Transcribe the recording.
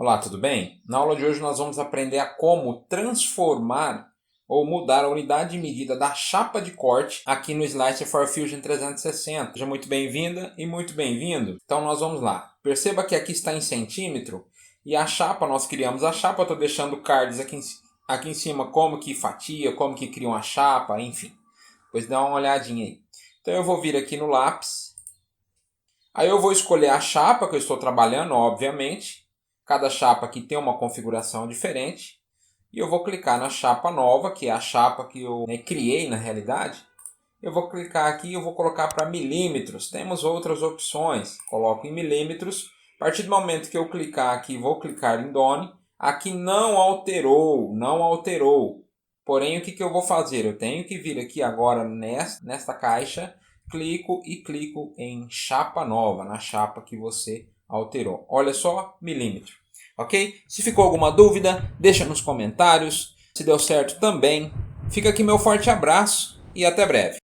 Olá, tudo bem? Na aula de hoje nós vamos aprender a como transformar ou mudar a unidade de medida da chapa de corte aqui no Slicer for Fusion 360. Seja muito bem-vinda e muito bem-vindo. Então nós vamos lá. Perceba que aqui está em centímetro e a chapa, nós criamos a chapa, estou deixando cards aqui em cima como que fatia, como que cria uma chapa, enfim. Pois dá uma olhadinha aí. Então eu vou vir aqui no lápis. Aí eu vou escolher a chapa que eu estou trabalhando, obviamente. Cada chapa aqui tem uma configuração diferente. E eu vou clicar na chapa nova, que é a chapa que eu criei na realidade. Eu vou clicar aqui e eu vou colocar para milímetros. Temos outras opções. Coloco em milímetros. A partir do momento que eu clicar aqui, vou clicar em Done. Aqui não alterou, não alterou. Porém, o que eu vou fazer? Eu tenho que vir aqui agora nesta caixa, clico em chapa nova, na chapa que você alterou. Olha só, milímetro. Ok? Se ficou alguma dúvida, deixa nos comentários. Se deu certo também. Fica aqui meu forte abraço e até breve.